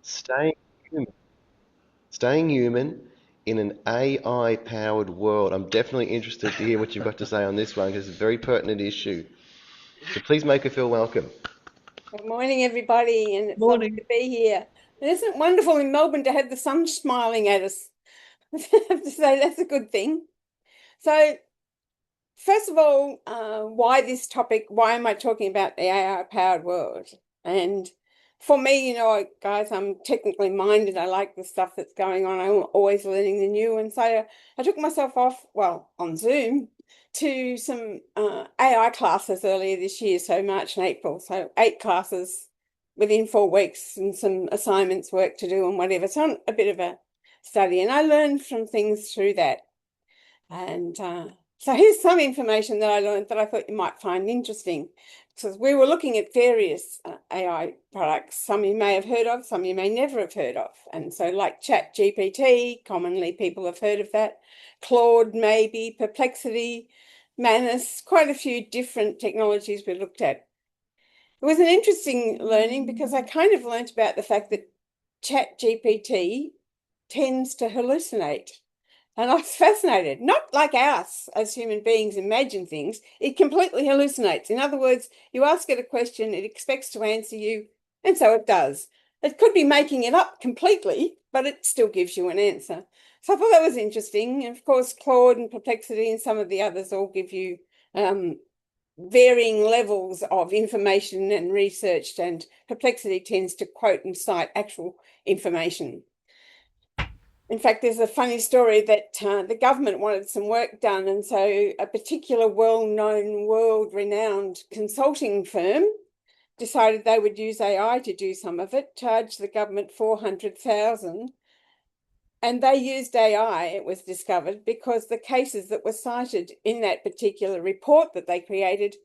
Staying human. Staying human in an AI-powered world. I'm definitely interested to hear what you've got to say on this one because it's a very pertinent issue. So please make her feel welcome. Good morning, everybody, and it's lovely Morning. to be here. And isn't it wonderful in Melbourne to have the sun smiling at us? I have to say that's a good thing. So, first of all, why this topic? Why am I talking about the AI-powered world? And for me, guys, I'm technically minded. I like the stuff that's going on. I'm always learning the new. And so I took myself off, well, on Zoom to some AI classes earlier this year, so March and April. So 8 classes within 4 weeks and some assignments, work to do and whatever. So a bit of a study. And I learned from things through that. And so here's some information that I learned that I thought you might find interesting. So we were looking at various AI products, some you may have heard of, some you may never have heard of. And so like Chat GPT, commonly people have heard of that. Claude, maybe, Perplexity, Manus, quite a few different technologies we looked at. It was an interesting learning because I kind of learned about the fact that Chat GPT tends to hallucinate. And I was fascinated, not like us as human beings imagine things, it completely hallucinates. In other words, you ask it a question, it expects to answer you, and so it does. It could be making it up completely, but it still gives you an answer. So I thought that was interesting. And of course, Claude and Perplexity and some of the others all give you varying levels of information and research, and Perplexity tends to quote and cite actual information. In fact, there's a funny story that the government wanted some work done, and so a particular well-known, world-renowned consulting firm decided they would use AI to do some of it, charged the government 400,000, and they used AI, it was discovered, because the cases that were cited in that particular report that they created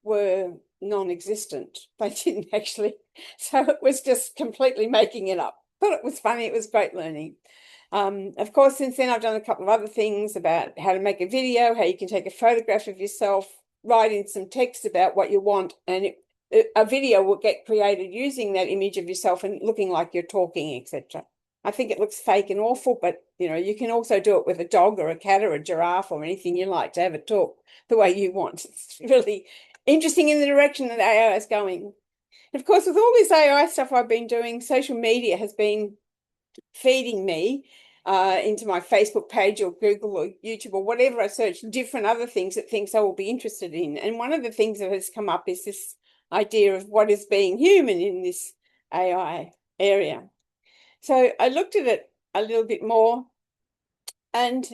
were non-existent. They didn't actually, so it was just completely making it up. Thought it was funny, it was great learning. Of course, since then, I've done a couple of other things about how to make a video, how you can take a photograph of yourself, write in some text about what you want, and a video will get created using that image of yourself and looking like you're talking, etc. I think it looks fake and awful, but you can also do it with a dog or a cat or a giraffe or anything you like to have it talk the way you want. It's really interesting in the direction that AI is going. And of course, with all this AI stuff I've been doing, social media has been feeding me into my Facebook page or Google or YouTube or whatever I search, different other things that things I will be interested in. And one of the things that has come up is this idea of what is being human in this AI area. So I looked at it a little bit more, and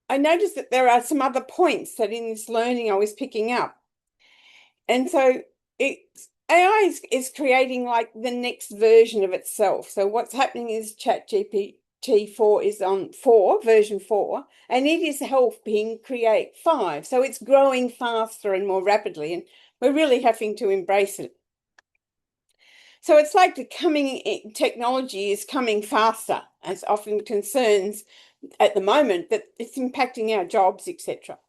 I noticed that there are some other points that in this learning I was picking up. And so AI is creating like the next version of itself. So what's happening is ChatGPT 4 is on 4, version 4, and it is helping create 5. So it's growing faster and more rapidly, and we're really having to embrace it. So it's like the technology is coming faster, as often concerns at the moment that it's impacting our jobs, etc.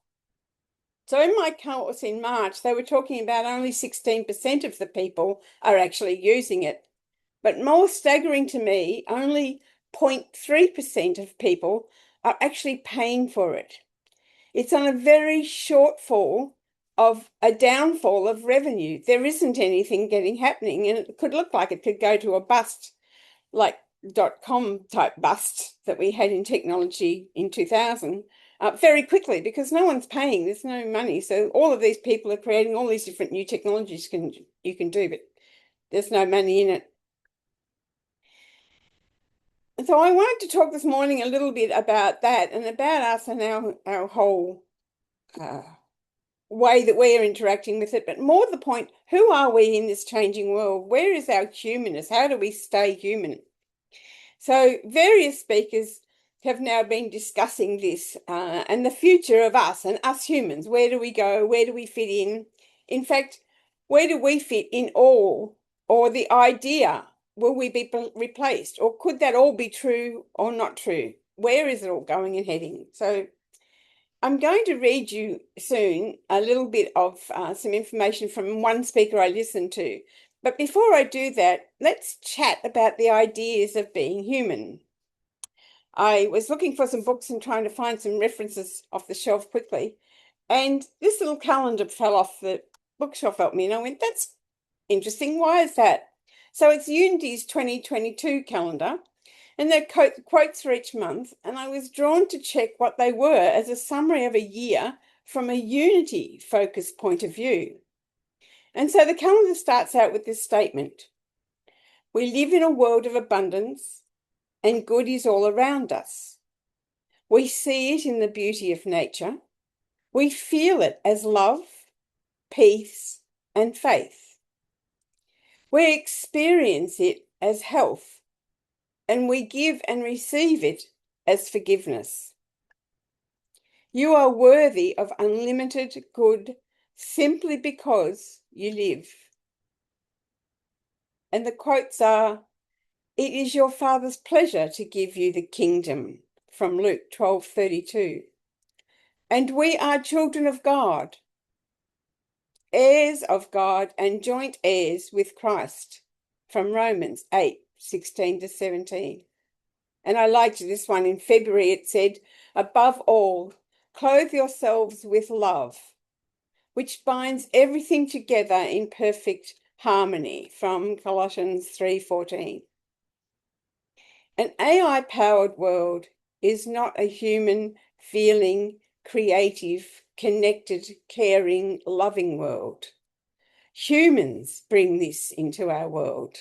So in my course in March, they were talking about only 16% of the people are actually using it. But more staggering to me, only 0.3% of people are actually paying for it. It's on a very shortfall of a downfall of revenue. There isn't anything happening, and it could look like it could go to a bust, like .com type bust that we had in technology in 2000 very quickly, because no one's paying, there's no money. So all of these people are creating all these different new technologies you can do, but there's no money in it. So I wanted to talk this morning a little bit about that and about us and our whole uh, way that we are interacting with it, but more the point, who are we in this changing world? Where is our humanness? How do we stay human? So various speakers have now been discussing this and the future of us and us humans. Where do we go? Where do we fit in? In fact, where do we fit in all, or the idea? Will we be replaced? Or could that all be true or not true? Where is it all going and heading? So I'm going to read you soon a little bit of some information from one speaker I listened to. But before I do that, let's chat about the ideas of being human. I was looking for some books and trying to find some references off the shelf quickly, and this little calendar fell off the bookshelf at me, and I went, that's interesting. Why is that? So it's Unity's 2022 calendar, and they're quotes for each month, and I was drawn to check what they were as a summary of a year from a Unity-focused point of view. And so the calendar starts out with this statement: we live in a world of abundance, and good is all around us. We see it in the beauty of nature. We feel it as love, peace, and faith. We experience it as health, and we give and receive it as forgiveness. You are worthy of unlimited good simply because you live. And the quotes are, it is your Father's pleasure to give you the kingdom, from Luke 12:32. And we are children of God, heirs of God and joint heirs with Christ, from Romans 8:16-17. And I liked this one. In February, it said, above all, clothe yourselves with love, which binds everything together in perfect harmony, from Colossians 3:14. An AI-powered world is not a human, feeling, creative, connected, caring, loving world. Humans bring this into our world.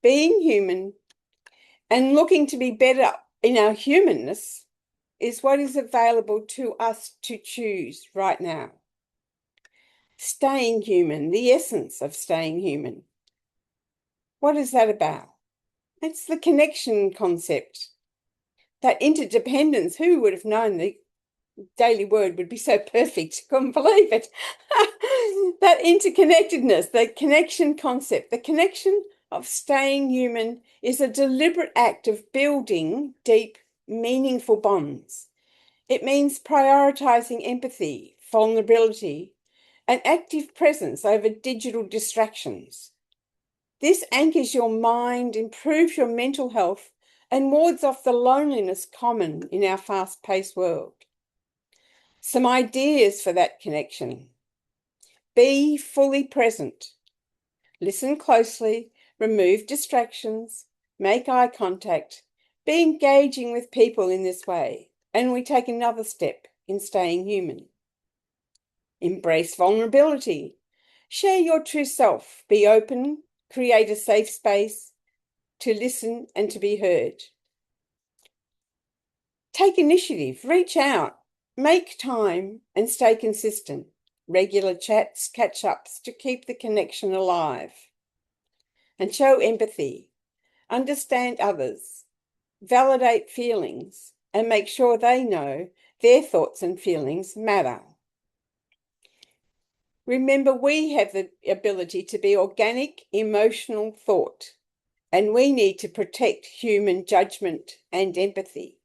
Being human and looking to be better in our humanness is what is available to us to choose right now. Staying human, the essence of staying human. What is that about? It's the connection concept, that interdependence. Who would have known the daily word would be so perfect? Couldn't believe it. That interconnectedness, the connection concept, the connection of staying human is a deliberate act of building deep, meaningful bonds. It means prioritizing empathy, vulnerability, and active presence over digital distractions. This anchors your mind, improves your mental health, and wards off the loneliness common in our fast-paced world. Some ideas for that connection. Be fully present. Listen closely, remove distractions, make eye contact, be engaging with people in this way, and we take another step in staying human. Embrace vulnerability. Share your true self. Be open, create a safe space to listen and to be heard. Take initiative, reach out, make time, and stay consistent. Regular chats, catch-ups to keep the connection alive. And show empathy. Understand others. Validate feelings and make sure they know their thoughts and feelings matter. Remember, we have the ability to be organic, emotional thought, and we need to protect human judgment and empathy.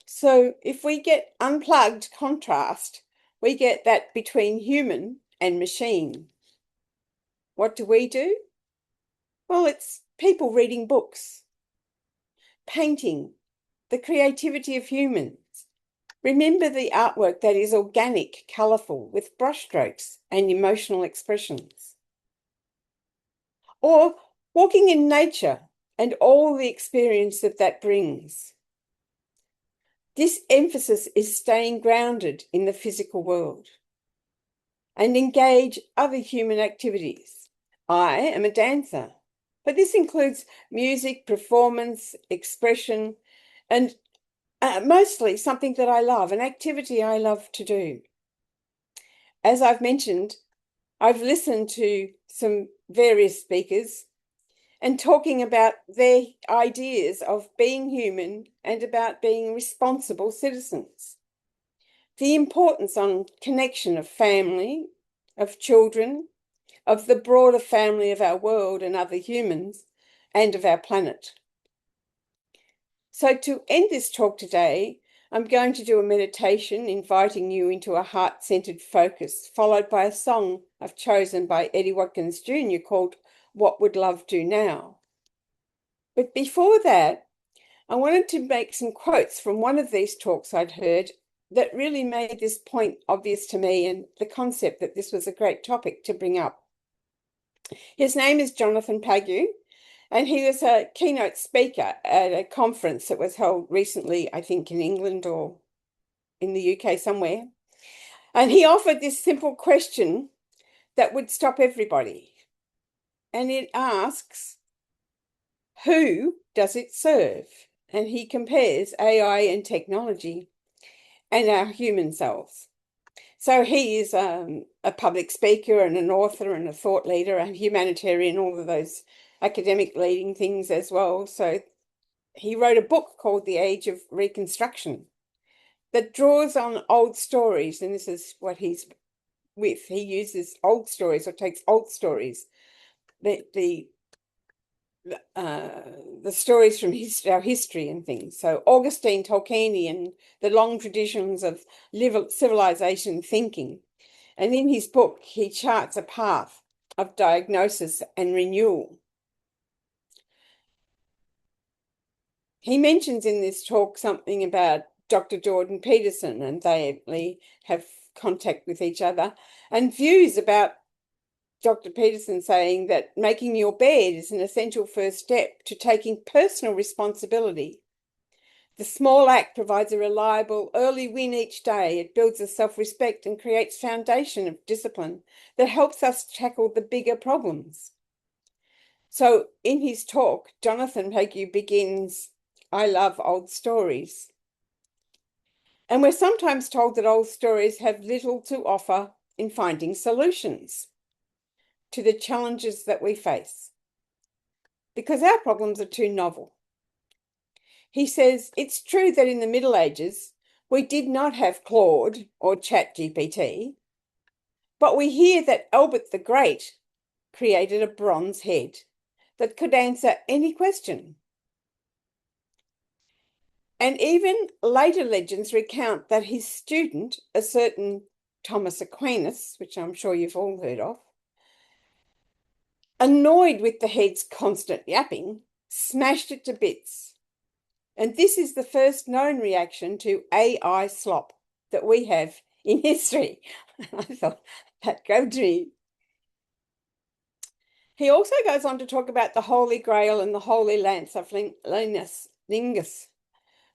So if we get unplugged contrast, we get that between human and machine. What do? Well, it's people reading books, painting, the creativity of humans. Remember the artwork that is organic, colourful, with brushstrokes and emotional expressions. Or walking in nature and all the experience that brings. This emphasis is staying grounded in the physical world and engage other human activities. I am a dancer, but this includes music, performance, expression, and mostly something that I love, an activity I love to do. As I've mentioned, I've listened to some various speakers and talking about their ideas of being human and about being responsible citizens. The importance on connection of family, of children, of the broader family of our world and other humans, and of our planet. So to end this talk today, I'm going to do a meditation inviting you into a heart-centered focus, followed by a song I've chosen by Eddie Watkins Jr. called What Would Love Do Now? But before that, I wanted to make some quotes from one of these talks I'd heard that really made this point obvious to me and the concept that this was a great topic to bring up. His name is Jonathan Pageau, and he was a keynote speaker at a conference that was held recently, I think in England or in the UK somewhere. And he offered this simple question that would stop everybody. And it asks, who does it serve? And he compares AI and technology and our human selves. So he is a public speaker and an author and a thought leader, a humanitarian, all of those academic leading things as well. So he wrote a book called The Age of Reconstruction that draws on old stories. And this is what he's with. He uses old stories or takes old stories, the stories from our history and things. So Augustine Tolkienian, the long traditions of civilization thinking. And in his book, he charts a path of diagnosis and renewal. He mentions in this talk something about Dr. Jordan Peterson, and they have contact with each other, and views about Dr. Peterson saying that making your bed is an essential first step to taking personal responsibility. The small act provides a reliable early win each day. It builds a self-respect and creates foundation of discipline that helps us tackle the bigger problems. So in his talk, Jonathan Pageau begins, I love old stories. And we're sometimes told that old stories have little to offer in finding solutions to the challenges that we face, because our problems are too novel. He says, it's true that in the Middle Ages, we did not have Claude or ChatGPT, but we hear that Albert the Great created a bronze head that could answer any question. And even later legends recount that his student, a certain Thomas Aquinas, which I'm sure you've all heard of, annoyed with the head's constant yapping, smashed it to bits. And this is the first known reaction to AI slop that we have in history. I thought that grabbed me. He also goes on to talk about the Holy Grail and the Holy Lance of Lingus,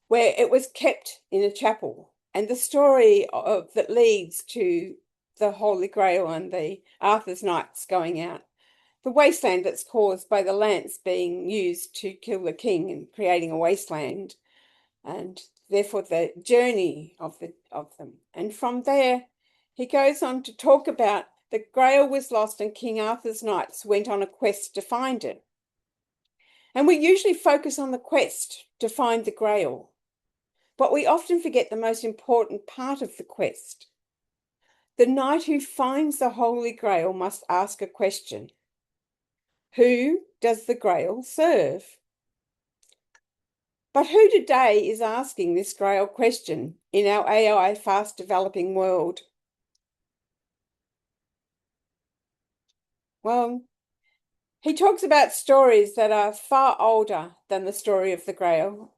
where it was kept in a chapel, and the story that leads to the Holy Grail and the Arthur's Knights going out. The wasteland that's caused by the lance being used to kill the king and creating a wasteland, and therefore the journey of them. And from there, he goes on to talk about the Grail was lost and King Arthur's knights went on a quest to find it. And we usually focus on the quest to find the Grail, but we often forget the most important part of the quest. The knight who finds the Holy Grail must ask a question. Who does the Grail serve? But who today is asking this Grail question in our AI fast developing world? Well, he talks about stories that are far older than the story of the Grail.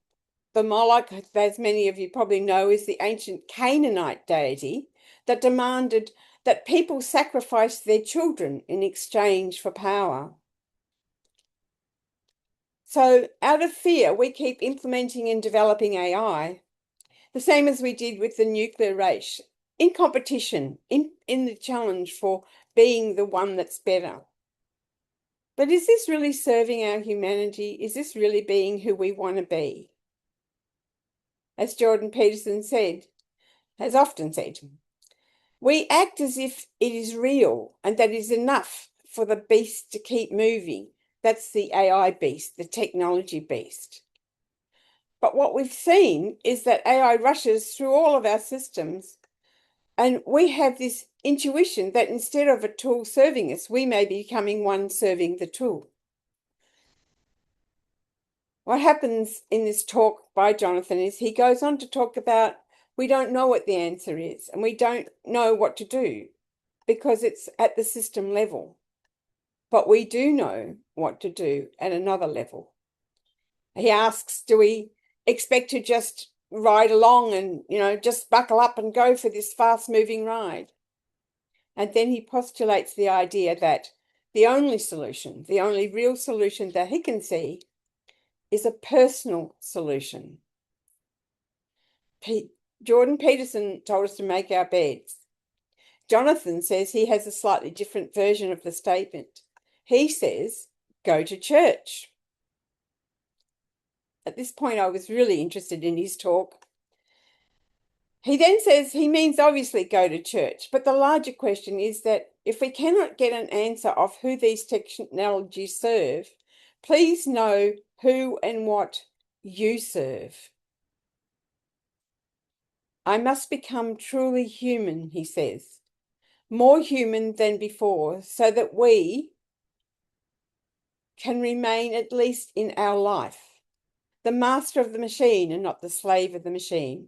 The Moloch, as many of you probably know, is the ancient Canaanite deity that demanded that people sacrifice their children in exchange for power. So out of fear, we keep implementing and developing AI, the same as we did with the nuclear race, in competition, in the challenge for being the one that's better. But is this really serving our humanity? Is this really being who we want to be? As Jordan Peterson has often said, we act as if it is real and that is enough for the beast to keep moving. That's the AI beast, the technology beast. But what we've seen is that AI rushes through all of our systems, and we have this intuition that instead of a tool serving us, we may be becoming one serving the tool. What happens in this talk by Jonathan is he goes on to talk about we don't know what the answer is and we don't know what to do because it's at the system level. But we do know what to do at another level. He asks, do we expect to just ride along and, just buckle up and go for this fast-moving ride? And then he postulates the idea that the only solution, the only real solution that he can see is a personal solution. Jordan Peterson told us to make our beds. Jonathan says he has a slightly different version of the statement. He says, go to church. At this point, I was really interested in his talk. He then says he means obviously go to church, but the larger question is that if we cannot get an answer of who these technologies serve, please know who and what you serve. I must become truly human, he says, more human than before, so that we can remain at least in our life, the master of the machine and not the slave of the machine.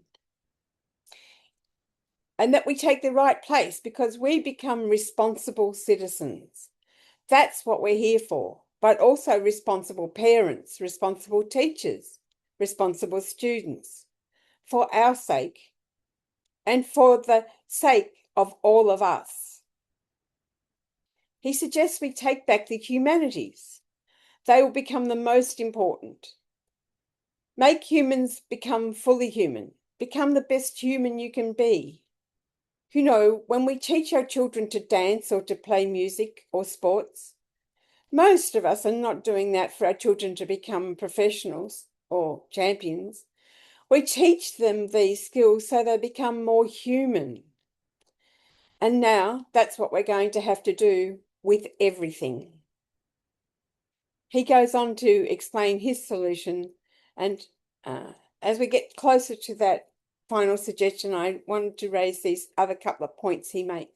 And that we take the right place because we become responsible citizens. That's what we're here for, but also responsible parents, responsible teachers, responsible students, for our sake and for the sake of all of us. He suggests we take back the humanities. They will become the most important. Make humans become fully human. Become the best human you can be. When we teach our children to dance or to play music or sports, most of us are not doing that for our children to become professionals or champions. We teach them these skills so they become more human. And now that's what we're going to have to do with everything. He goes on to explain his solution, and as we get closer to that final suggestion, I wanted to raise these other couple of points he makes.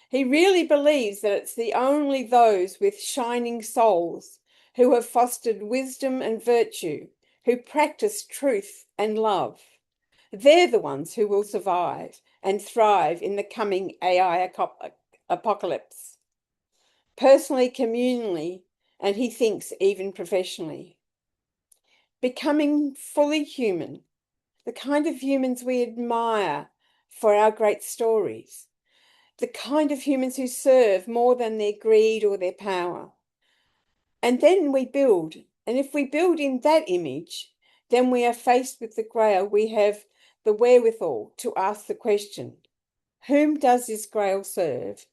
He really believes that it's the only those with shining souls who have fostered wisdom and virtue, who practice truth and love. They're the ones who will survive and thrive in the coming AI apocalypse, personally, communally, and he thinks even professionally. Becoming fully human, the kind of humans we admire for our great stories, the kind of humans who serve more than their greed or their power. And then we build. And if we build in that image, then we are faced with the grail. We have the wherewithal to ask the question, whom does this grail serve?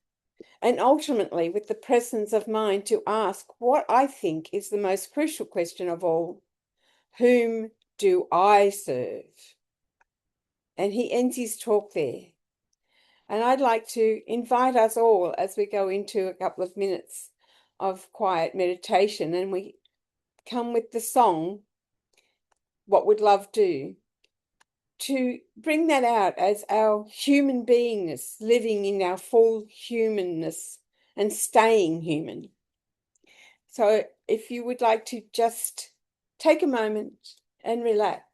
And ultimately, with the presence of mind to ask what I think is the most crucial question of all, whom do I serve? And he ends his talk there. And I'd like to invite us all as we go into a couple of minutes of quiet meditation and we come with the song, What Would Love Do? To bring that out as our human beingness, living in our full humanness and staying human. So if you would like to just take a moment and relax.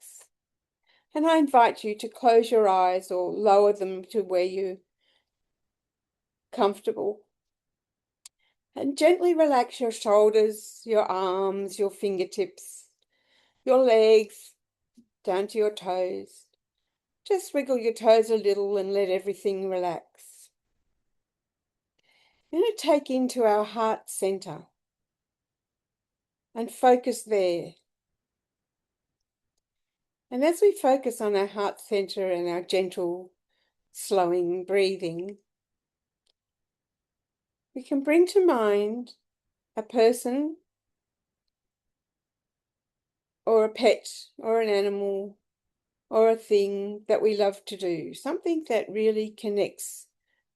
And I invite you to close your eyes or lower them to where you're comfortable. And gently relax your shoulders, your arms, your fingertips, your legs, down to your toes. Just wiggle your toes a little and let everything relax. We're going to take into our heart center and focus there. And as we focus on our heart center and our gentle, slowing breathing, we can bring to mind a person or a pet or an animal or a thing that we love to do, something that really connects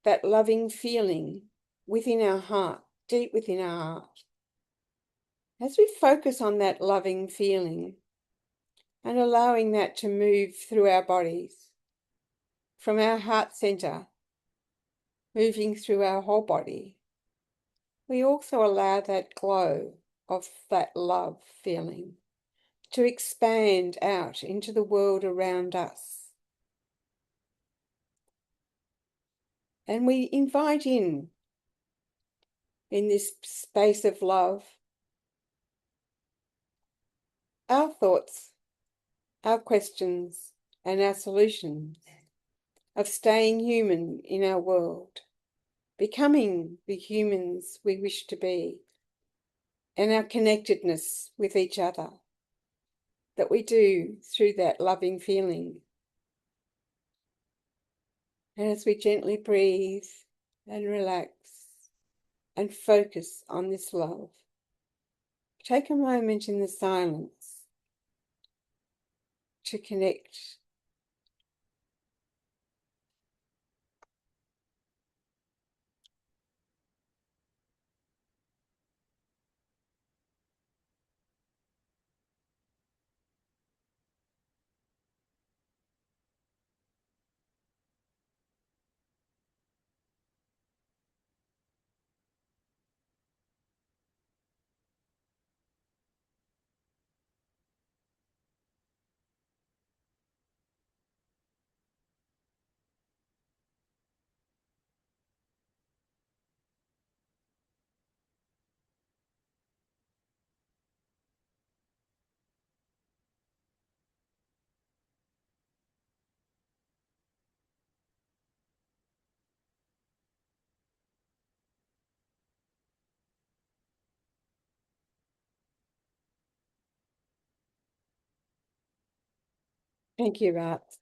that loving feeling within our heart, deep within our heart. As we focus on that loving feeling and allowing that to move through our bodies, from our heart center, moving through our whole body, we also allow that glow of that love feeling to expand out into the world around us. And we invite in this space of love, our thoughts, our questions, and our solutions of staying human in our world, becoming the humans we wish to be, and our connectedness with each other that we do through that loving feeling. And as we gently breathe and relax and focus on this love, take a moment in the silence to connect. Thank you, Art.